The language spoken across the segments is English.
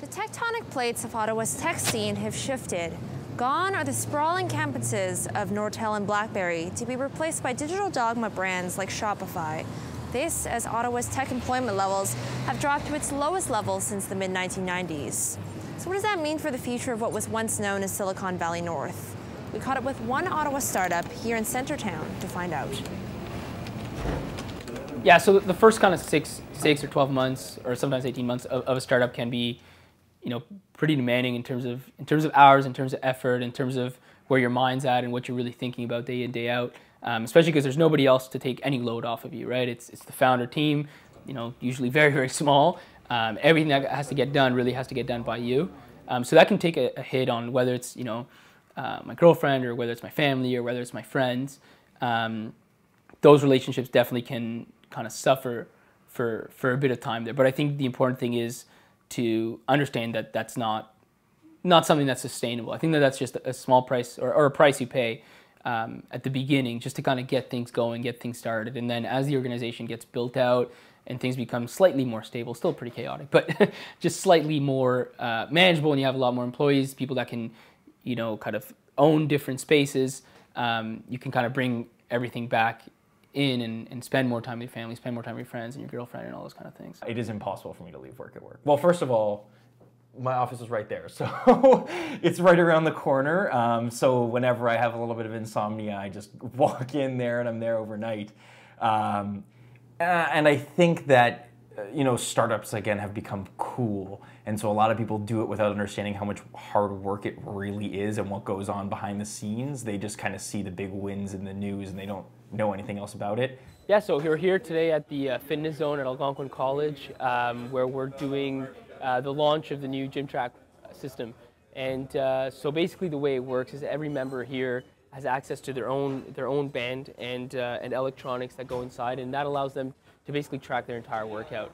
tectonic plates of Ottawa's tech scene have shifted. Gone are the sprawling campuses of Nortel and BlackBerry to be replaced by digital dogma brands like Shopify. This as Ottawa's tech employment levels have dropped to its lowest level since the mid-1990s. So what does that mean for the future of what was once known as Silicon Valley North? We caught up with one Ottawa startup here in Centertown to find out. Yeah, so the first kind of six or 12 months, or sometimes 18 months of a startup can be, pretty demanding in terms of hours, in terms of effort, in terms of where your mind's at and what you're really thinking about day in, day out. Especially because there's nobody else to take any load off of you, right? It's the founder team, usually very, very small. Everything that has to get done really has to get done by you. So that can take a hit on whether it's, my girlfriend or whether it's my family or whether it's my friends. Those relationships definitely can kind of suffer for a bit of time there. But I think the important thing is to understand that that's not something that's sustainable. I think that that's just a small price or a price you pay at the beginning just to kind of get things going, get things started. And then as the organization gets built out and things become slightly more stable, still pretty chaotic, but just slightly more manageable, and you have a lot more employees, people that can, kind of own different spaces, you can kind of bring everything back in and spend more time with your family, spend more time with your friends and your girlfriend and all those kind of things. It is impossible for me to leave work at work. Well, first of all, my office is right there, so it's right around the corner. So whenever I have a little bit of insomnia, I just walk in there and I'm there overnight. And I think that startups again have become cool, and so a lot of people do it without understanding how much hard work it really is and what goes on behind the scenes. They just kind of see the big wins in the news and they don't know anything else about it. Yeah, so we're here today at the fitness zone at Algonquin College, where we're doing the launch of the new Gymtrack system. And so basically the way it works is every member here has access to their own band and electronics that go inside, and that allows them to basically track their entire workout.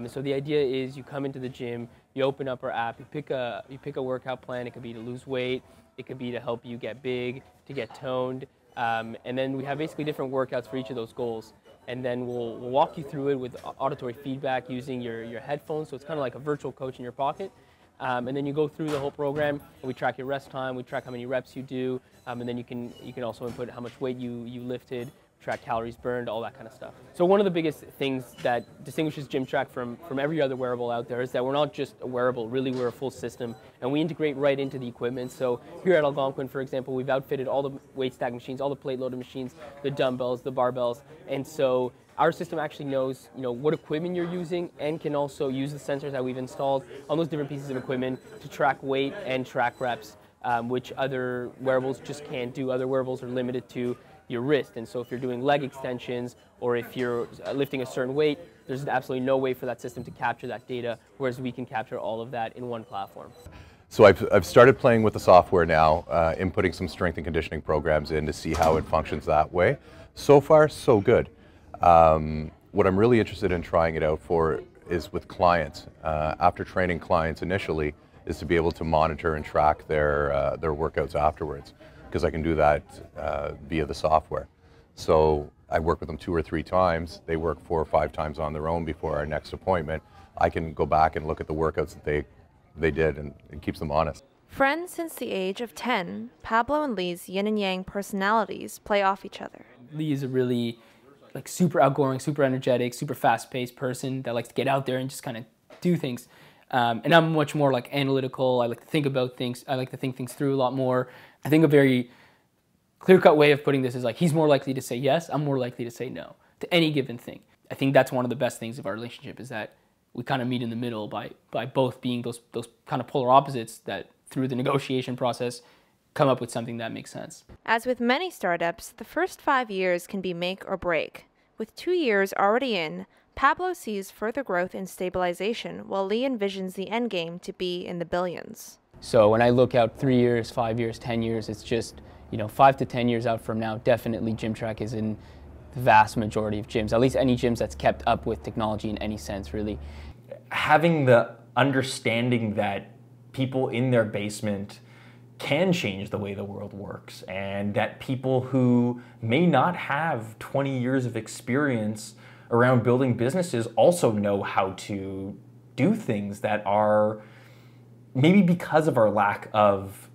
So the idea is you come into the gym, you open up our app, you pick a workout plan. It could be to lose weight, it could be to help you get big, to get toned, and then we have basically different workouts for each of those goals. And then we'll walk you through it with auditory feedback using your headphones, so it's kind of like a virtual coach in your pocket. And then you go through the whole program, and we track your rest time, we track how many reps you do, and then you can also input how much weight you lifted, track calories burned, all that kind of stuff. So one of the biggest things that distinguishes Gymtrack from every other wearable out there is that we're not just a wearable, really we're a full system, and we integrate right into the equipment. So here at Algonquin, for example, we've outfitted all the weight stack machines, all the plate loaded machines, the dumbbells, the barbells, and so our system actually knows what equipment you're using and can also use the sensors that we've installed on those different pieces of equipment to track weight and track reps, which other wearables just can't do. Other wearables are limited to your wrist, and so if you're doing leg extensions or if you're lifting a certain weight, there's absolutely no way for that system to capture that data, whereas we can capture all of that in one platform. So I've started playing with the software now, inputting some strength and conditioning programs in to see how it functions that way. So far, so good. What I'm really interested in trying it out for is with clients. After training clients initially, is to be able to monitor and track their workouts afterwards, because I can do that via the software. So I work with them 2 or 3 times. They work 4 or 5 times on their own before our next appointment. I can go back and look at the workouts that they did, and it keeps them honest. Friends since the age of 10, Pablo and Lee's yin and yang personalities play off each other. Lee is a really super outgoing, super energetic, super fast-paced person that likes to get out there and just kind of do things. And I'm much more analytical. I like to think about things. I like to think things through a lot more. I think a very clear-cut way of putting this is he's more likely to say yes, I'm more likely to say no to any given thing. I think that's one of the best things of our relationship, is that we kind of meet in the middle by both being those kind of polar opposites that through the negotiation process come up with something that makes sense. As with many startups, the first 5 years can be make or break. With 2 years already in, Pablo sees further growth and stabilization, while Lee envisions the end game to be in the billions. So when I look out 3 years, 5 years, 10 years, it's just 5 to 10 years out from now, definitely Gymtrack is in the vast majority of gyms, at least any gyms that's kept up with technology in any sense, really. Having the understanding that people in their basement can change the way the world works, and that people who may not have 20 years of experience around building businesses also know how to do things that are maybe because of our lack of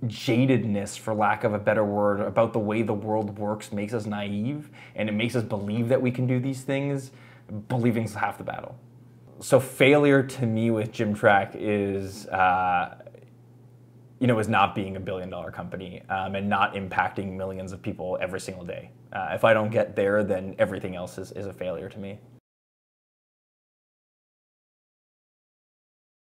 jadedness, for lack of a better word, about the way the world works makes us naive, and it makes us believe that we can do these things. Believing's half the battle. So failure to me with Gymtrack is, is not being a billion-dollar company and not impacting millions of people every single day. If I don't get there, then everything else is a failure to me.